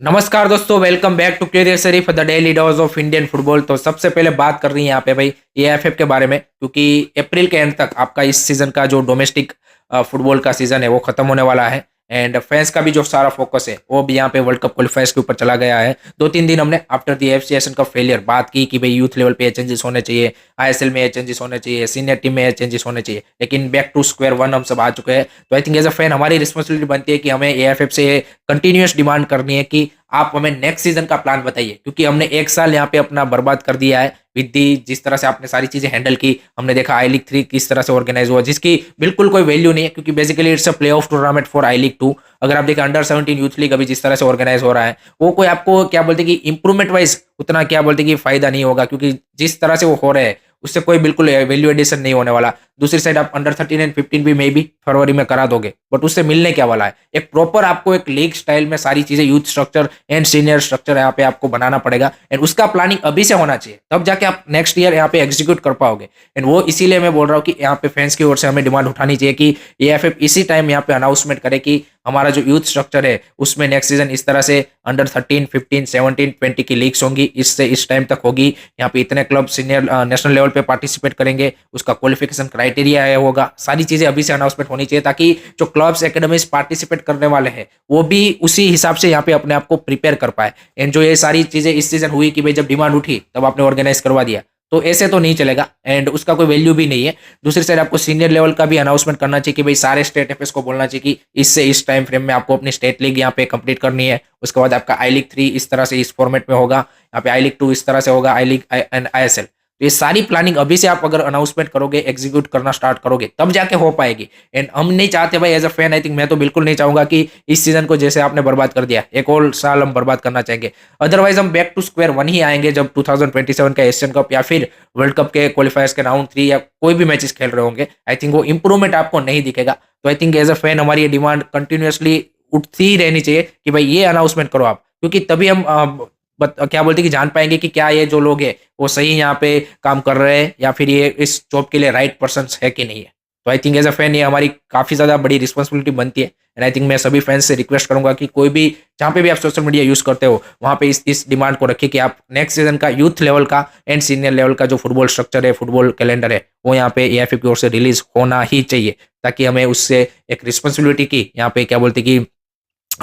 नमस्कार दोस्तों, welcome back to clear Sharif the daily dose of Indian football. तो सबसे पहले बात कर रही है यहाँ पे भाई एएफएफ के बारे में, क्योंकि अप्रैल के एंड तक आपका इस सीजन का जो डोमेस्टिक फुटबॉल का सीजन है वो खत्म होने वाला है। एंड फैंस का भी जो सारा फोकस है वो भी यहाँ पे वर्ल्ड कप क्वालिफायर्स के ऊपर चला गया है। 2-3 दिन हमने after the FC Asian cup failure बात की कि भाई यूथ लेवल पे ये चेंजेस होने चाहिए, आईएसएल में ये चेंजेस होने चाहिए, सीनियर टीम में ये चेंजेस होने चाहिए, लेकिन बैक टू स्क्वायर वन हम सब आ चुके हैं। तो I think as a fan हमारी रिस्पॉन्सिबिलिटी बनती है कि हमें एएफएफ से कंटिन्यूस डिमांड करनी है कि आप हमें नेक्स्ट सीजन का प्लान बताइए, क्योंकि हमने एक साल यहाँ पे अपना बर्बाद कर दिया है। विद दी जिस तरह से आपने सारी चीजें हैंडल की, हमने देखा आई लीग 3 किस तरह से ऑर्गेनाइज हुआ, जिसकी बिल्कुल कोई वैल्यू नहीं है, क्योंकि basically it's a play of tournament for I league 2। अगर आप देखें अंडर 17 यूथ लीग अभी जिस तरह से ऑर्गेनाइज हो रहा है, वो कोई आपको क्या बोलते कि इंप्रूवमेंट वाइज उतना क्या बोलते कि फायदा नहीं होगा, क्योंकि जिस तरह से वो हो रहे हैं उससे कोई बिल्कुल वैल्यू एडिशन नहीं होने वाला। दूसरी साइड आप अंडर 13 एंड 15 भी मे बी फरवरी में करा दोगे, बट उससे मिलने क्या वाला है? एक प्रॉपर आपको एक लीग स्टाइल में सारी चीजें, youth structure and senior structure यहाँ पे आपको बनाना पड़ेगा। एंड उसका प्लानिंग अभी से होना चाहिए, तब जाके आप नेक्स्ट ईयर यहाँ पे एग्जीक्यूट कर पाओगे। एंड वो इसीलिए मैं बोल रहा हूँ कि यहाँ पे फैंस की ओर से हमें डिमांड उठानी चाहिए कि एएफएफ इसी टाइम यहाँ पे अनाउंसमेंट करे कि हमारा जो यूथ स्ट्रक्चर है उसमें नेक्स्ट सीजन इस तरह से अंडर 13, 15, 17, 20 की लीग्स होंगी, इससे इस टाइम तक होगी। यहाँ पे इतने क्लब सीनियर नेशनल लेवल पे पार्टिसिपेट करेंगे, उसका क्वालिफिकेशन क्राइटेरिया है होगा। सारी चीजें अभी से अनाउंसमेंट होनी चाहिए, ताकि जो क्लब्स एकेडमीज पार्टिसिपेट करने वाले हैं वो भी उसी हिसाब से यहाँ पे अपने आप को प्रिपेयर कर पाए। एंड जो ये सारी चीजें इस सीजन हुई कि भाई जब डिमांड उठी तब आपने ऑर्गेनाइज करवा दिया, तो ऐसे तो नहीं चलेगा एंड उसका कोई वैल्यू भी नहीं है। दूसरी साइड आपको सीनियर लेवल का भी अनाउंसमेंट करना चाहिए कि भाई सारे स्टेट एफएस को बोलना चाहिए कि इससे इस टाइम फ्रेम में आपको अपनी स्टेट लीग यहाँ पे कंप्लीट करनी है। उसके बाद आपका आई लीग 3 इस तरह से इस फॉर्मेट में होगा, यहाँ पे आई लीग 2 इस तरह से होगा, आई लीग एंड आईएसएल। तो ये सारी प्लानिंग अभी से आप अगर अनाउंसमेंट करोगे, एग्जीक्यूट करना स्टार्ट करोगे, तब जाके हो पाएगी। एंड हम नहीं चाहते भाई, as a fan I think मैं तो बिल्कुल नहीं चाहूंगा कि इस सीजन को जैसे आपने बर्बाद कर दिया एक और साल हम बर्बाद करना चाहेंगे। अदरवाइज हम बैक टू स्क्वायर वन ही आएंगे जब 2027 का एशियन कप या फिर वर्ल्ड कप के क्वालिफायर्स के राउंड 3 या कोई भी मैचेस खेल रहे होंगे। आई थिंक वो इंप्रूवमेंट आपको नहीं दिखेगा। तो I think as a fan हमारी ये डिमांड कंटिन्यूसली उठती ही रहनी चाहिए कि भाई ये अनाउंसमेंट करो आप, क्योंकि तभी हम क्या बोलते हैं कि जान पाएंगे कि क्या ये जो लोग हैं वो सही यहाँ पे काम कर रहे हैं या फिर ये इस जॉब के लिए राइट पर्सन है कि नहीं है। तो I think as a fan ये हमारी काफी ज्यादा बड़ी रिस्पॉन्सिबिलिटी बनती है। एंड आई थिंक मैं सभी फैंस से रिक्वेस्ट करूंगा कि कोई भी जहाँ पे भी आप सोशल मीडिया यूज करते हो वहाँ पे इस डिमांड को रखिए कि आप नेक्स्ट सीजन का यूथ लेवल का एंड सीनियर लेवल का जो फुटबॉल स्ट्रक्चर है, फुटबॉल कैलेंडर है, वो यहाँ पे एएफएफ की ओर से रिलीज होना ही चाहिए, ताकि हमें उससे एक रिस्पॉन्सिबिलिटी की यहाँ पे क्या बोलते कि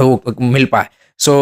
वो मिल पाए। सो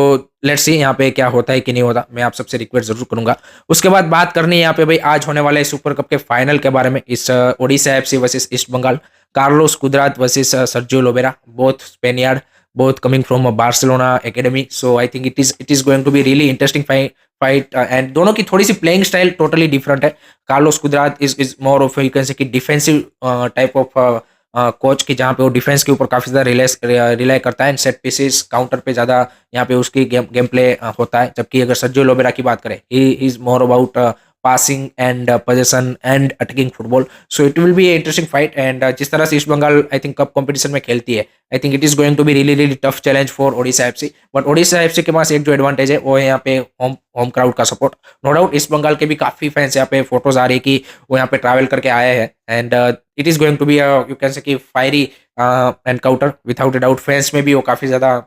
लेट्स सी यहाँ पे क्या होता है कि नहीं होता, मैं आप सबसे रिक्वेस्ट जरूर करूंगा। उसके बाद बात करनी है यहाँ पे भाई आज होने वाले सुपर कप के फाइनल के बारे में। इस Odisha FC versus East Bengal, Carlos Cuadrat versus Sergio Lobera, both Spaniard, both coming from a Barcelona academy. So I think it is going to be really interesting fight and दोनों की थोड़ी सी playing style totally different है। Carlos Cuadrat is more of you can say कि defensive type of coach की, जहाँ पे वो डिफेंस के ऊपर काफी ज्यादा रिलाई करता है एंड सेट पीसेस काउंटर पे ज्यादा यहाँ पे उसकी गेम प्ले होता है। जबकि अगर सर्जियो लोबेरा की बात करें, he is more about passing and position and attacking football. So it will be interesting fight. And जिस तरह से east Bengal I think cup competition में खेलती है, I think it is going to be really really tough challenge for Odisha FC. But Odisha FC के पास एक जो एडवांटेज है वो है यहाँ पे होम होम क्राउड का support. No doubt East Bengal के भी काफी फैंस यहाँ पे फोटोज आ रही है कि वो यहाँ पे ट्रैवल करके आए हैं and it is going to be you can say कि fiery encounter without a doubt. Fans में भी वो काफी ज्यादा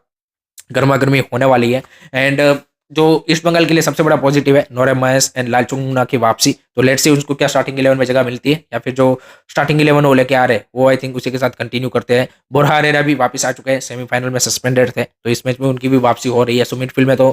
गर्मा गर्मी होने वाली है। एंड जो ईस्ट बंगाल के लिए सबसे बड़ा पॉजिटिव है नोरेम महेश एंड लालचुंगना की वापसी। तो लेट्स सी उनको क्या स्टार्टिंग 11 में जगह मिलती है, या फिर जो स्टार्टिंग 11 वो लेके आ रहे हैं वो आई थिंक उसी के साथ कंटिन्यू करते हैं। बोरहा हेरेरा भी वापस आ चुके हैं, सेमीफाइनल में सस्पेंडेड थे, तो इस मैच में उनकी भी वापसी हो रही है। सो मिडफील्ड में तो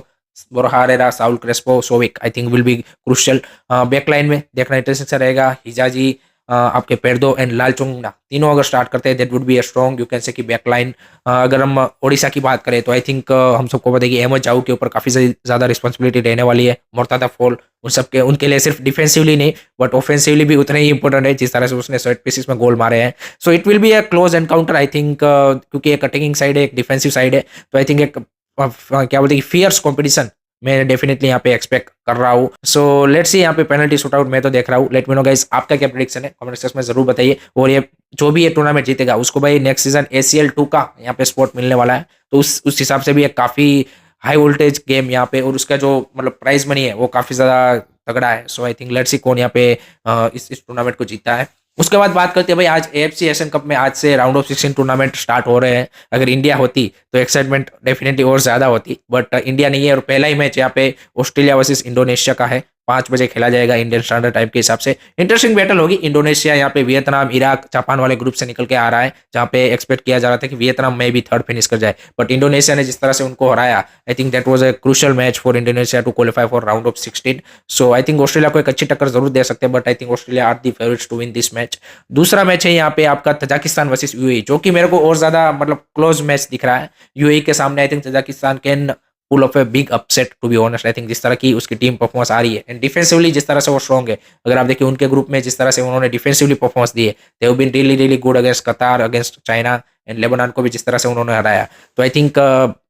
Borja Herrera, Saul Crespo, Souvik I think will be crucial. Backline में देखना इंटरेस्टिंग रहेगा, हिजाजी, आपके पेरदो एंड लालचुंगना तीनों अगर स्टार्ट करते हैं that would be a strong you can say कि बैकलाइन। अगर हम ओडिशा की बात करें तो आई थिंक हम सबको पता है कि अहमद जाऊ के ऊपर काफी ज्यादा रिस्पॉन्सिबिलिटी रहने वाली है। मुर्तजा फॉल उन सबके उनके लिए सिर्फ डिफेंसिवली नहीं बट ऑफेंसिवली भी उतने ही इंपॉर्टेंट है जिस तरह से उसने सेट पीसेस में गोल मारे हैं। सो it will be a close encounter I think, क्योंकि एक अटैकिंग साइड है एक डिफेंसिव साइड है। तो आई थिंक एक क्या बोलते हैं फियर्स कॉम्पिटिशन मैं डेफिनेटली यहाँ पे एक्सपेक्ट कर रहा हूँ। सो लेट्स सी यहाँ पे पेनल्टी शूट आउट मैं तो देख रहा हूँ। लेट मी नो गाइस आपका क्या प्रेडिक्शन है, कमेंट सेक्शन में जरूर बताइए। और ये जो भी ये टूर्नामेंट जीतेगा उसको भाई नेक्स्ट सीजन ACL 2 का यहाँ पे स्पॉट मिलने वाला है, तो उस हिसाब से भी एक काफी हाई वोल्टेज गेम यहाँ पे, और उसका जो मतलब प्राइज मनी है वो काफी ज्यादा तगड़ा है। सो आई थिंक लेट्स सी कौन यहाँ पे इस टूर्नामेंट को जीतता है। उसके बाद बात करते हैं भाई, आज एएफसी एशियन कप में आज से राउंड ऑफ 16 टूर्नामेंट स्टार्ट हो रहे हैं। अगर इंडिया होती तो एक्साइटमेंट डेफिनेटली और ज्यादा होती, बट इंडिया नहीं है और पहला ही मैच यहाँ पे ऑस्ट्रेलिया वर्सेस इंडोनेशिया का है। 5 बजे खेला जाएगा इंडियन स्टैंडर्ड टाइम के हिसाब से। इंटरेस्टिंग बैटल होगी। इंडोनेशिया यहाँ पे वियतनाम, इराक, जापान वाले ग्रुप से निकल के आ रहा है, जहाँ पे एक्सपेक्ट किया जा रहा था कि वियतनाम में भी थर्ड फिनिश कर जाए, बट इंडोनेशिया ने जिस तरह से उनको हराया, I think that was a crucial match for Indonesia to qualify for round of 16। So I think Australia को एक अच्छी टक्कर जरूर दे सकते हैं, but I think Australia are the favourites to win this match. दूसरा मैच है यहाँ पे आपका तजाकिस्तान वर्सेस यूएई, जो कि मेरे को और ज्यादा मतलब क्लोज मैच दिख रहा है। यूएई के सामने I think Tajikistan can pull off a big upset to be honest. I think जिस तरह की उसकी टीम परफॉर्मेंस आ रही है एंड डिफेंसिवली जिस तरह से वो स्ट्रॉन्ग है, अगर आप देखिए उनके ग्रुप में जिस तरह से उन्होंने डिफेंसिवली परफॉर्मेंस दी है, they have been really really good against Qatar, against China and Lebanon को भी जिस तरह से उन्होंने हराया। तो आई थिंक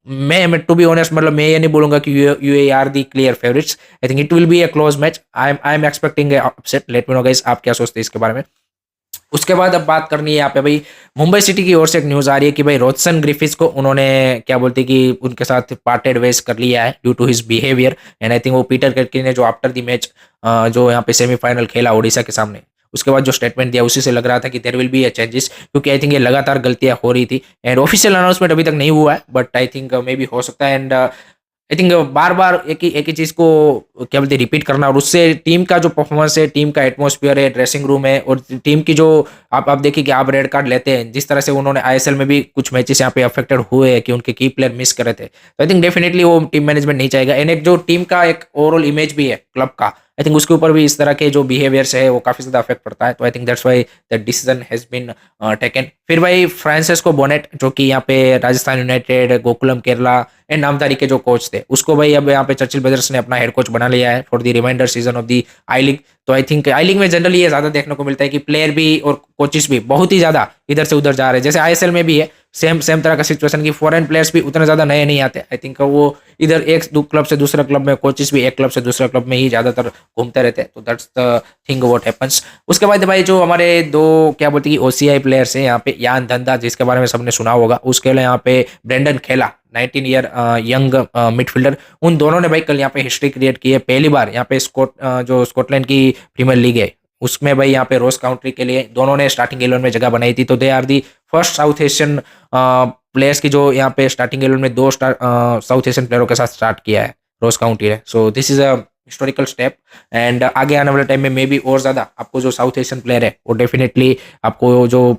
मैं टू बी ऑनेस्ट मतलब मैं ये नहीं बोलूंगा कि UAE are the clear favourites. I think it will be a close match. I am expecting a upset. Let me know guys आप क्या सोचते हैं इसके बारे में। उसके बाद अब बात करनी है यहाँ पे भाई, मुंबई सिटी की ओर से एक न्यूज आ रही है कि भाई रोजसन ग्रिफिथ्स को उन्होंने क्या बोलते हैं कि उनके साथ पार्टेड वेज कर लिया है due to his behaviour. And I think वो पीटर कर्की ने जो आफ्टर द मैच जो यहाँ पे सेमीफाइनल खेला ओडिशा के सामने, उसके बाद जो स्टेटमेंट दिया उसी से लग रहा था कि there will be a changes, क्योंकि आई थिंक ये लगातार गलतियां हो रही थी एंड ऑफिशियल अनाउंसमेंट अभी तक नहीं हुआ है, but I think may be हो सकता है। एंड आई थिंक बार बार एक ही चीज को क्या बोलते हैं रिपीट करना, और उससे टीम का जो परफॉर्मेंस है, टीम का एटमॉस्फेयर है, ड्रेसिंग रूम है, और टीम की जो आप देखिए कि आप रेड कार्ड लेते हैं, जिस तरह से उन्होंने आईएसएल में भी कुछ मैचेस यहाँ पे अफेक्टेड हुए हैं कि उनके की प्लेयर मिस करे थे, तो आई थिंक डेफिनेटली वो टीम मैनेजमेंट नहीं चाहेगा। एंड एक जो टीम का एक ओवरऑल इमेज भी है क्लब का, आई थिंक उसके ऊपर भी इस तरह के जो बिहेवियर्स है वो काफी ज्यादा अफेक्ट पड़ता है। तो I think that's why the decision has been taken. फिर भाई फ्रांसिस्को बोनेट, जो कि यहाँ पे राजस्थान यूनाइटेड, गोकुलम केरला एंड नामधारी के जो कोच थे, उसको भाई अब यहाँ पे चर्चिल ब्रदर्स ने अपना हेड कोच बना लिया है for the remainder season of the I League. तो आई थिंक आई लीग में जनरली ये ज्यादा देखने को मिलता है कि प्लेयर भी और कोचेस भी बहुत ही ज्यादा इधर से उधर जा रहे हैं, जैसे आईएसएल में भी है सेम सेम तरह का सिचुएशन की फॉरेन प्लेयर्स भी उतने ज्यादा नए नहीं आते। आई थिंक वो इधर एक क्लब से दूसरे क्लब में, कोचेस भी एक क्लब से दूसरे क्लब में ही ज्यादातर घूमते रहते हैं। तो that's the thing what happens. उसके बाद भाई जो हमारे दो क्या बोलते हैं ओसीआई प्लेयर्स हैं यहाँ पे, यान धंधा जिसके बारे में सबने सुना होगा, उसके लिए यहाँ पे ब्रेंडन खेला 19 ईयर यंग मिडफील्डर, उन दोनों ने भाई कल यहाँ पे हिस्ट्री क्रिएट की है। पहली बार यहाँ पे जो स्कॉटलैंड की प्रीमियर लीग है उसमें भाई यहाँ पे रोज काउंट्री के लिए दोनों ने स्टार्टिंग 11 में जगह बनाई थी। तो they are the first South Asian players की जो यहाँ पे स्टार्टिंग 11 में दो साउथ एशियन प्लेयरों के साथ स्टार्ट किया है रोज काउंटी ने। So this is a historical step and आगे आने वाले टाइम में मे बी और ज्यादा आपको जो साउथ एशियन प्लेयर है वो डेफिनेटली आपको जो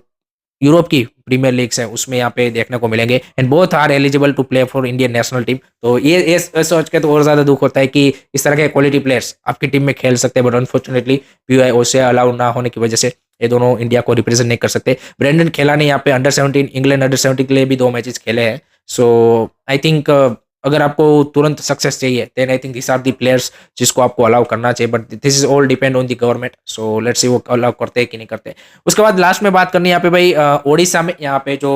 यूरोप की प्रीमियर लीग्स है उसमें यहाँ पे देखने को मिलेंगे and both are eligible to play for Indian national team. तो ये सोच के तो और ज्यादा दुख होता है कि इस तरह के क्वालिटी प्लेयर्स आपकी टीम में खेल सकते हैं, बट अनफॉर्चुनेटली पीओआई अलाउ ना होने की वजह से ये दोनों इंडिया को रिप्रेजेंट नहीं कर सकते। ब्रेंडन खेला ने यहाँ पे अंडर 17 इंग्लैंड अंडर 17 के लिए भी 2 मैचेस खेले हैं। सो आई थिंक अगर आपको तुरंत सक्सेस चाहिए then I think this are the players जिसको आपको अलाउ करना चाहिए, but this is all depend on the government. So let's see वो अलाउ करते हैं कि नहीं करते। उसके बाद लास्ट में बात करनी है यहाँ पे भाई ओडिशा में यहाँ पे जो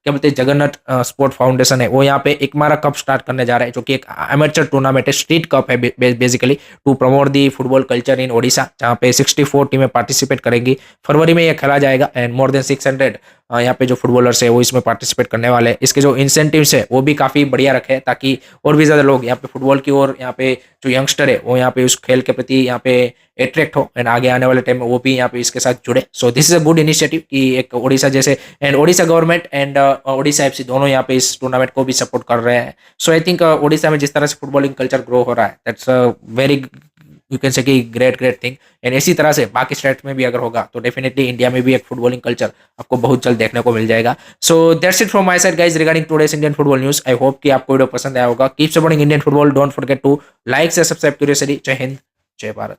क्या बोलते हैं जगन्नाथ स्पोर्ट फाउंडेशन है, वो यहाँ पे एकमारा कप स्टार्ट करने जा रहा है, जो कि एक एमेचर टूर्नामेंट है, स्ट्रीट कप है basically, to promote the football culture in Odisha, जहाँ पे 64 टीमें पार्टिसिपेट करेंगी। फरवरी में यह खेला जाएगा एंड मोर देन 600 यहाँ पे जो फुटबॉलर्स है वो इसमें पार्टिसिपेट करने वाले हैं। इसके जो इंसेंटिव्स है वो भी काफी बढ़िया रखे हैं ताकि और भी ज्यादा लोग यहाँ पे फुटबॉल की ओर, यहाँ पे जो यंगस्टर है वो यहाँ पे उस खेल के प्रति यहाँ पे अट्रैक्ट हो एंड आगे आने वाले टाइम में वो भी यहाँ पे इसके साथ जुड़े। So this is a good initiative कि एक ओडिशा जैसे and Odisha government and Odisha FC दोनों यहाँ पे इस टूर्नामेंट को भी सपोर्ट कर रहे हैं। सो आई थिंक ओडिशा में जिस तरह से फुटबॉलिंग कल्चर ग्रो हो रहा है that's very you can say कि ग्रेट थिंग एंड इसी तरह से बाकी स्टेट में भी अगर होगा तो डेफिनेटली इंडिया में भी एक फुटबॉलिंग कल्चर आपको बहुत जल्द देखने को मिल जाएगा। So that's it from my side guys regarding today's Indian football news. I hope कि आपको वीडियो पसंद आया होगा। Keep supporting Indian football, don't forget to like से सब्सक्राइब क्यूरियसली। जय हिंद, जय भारत।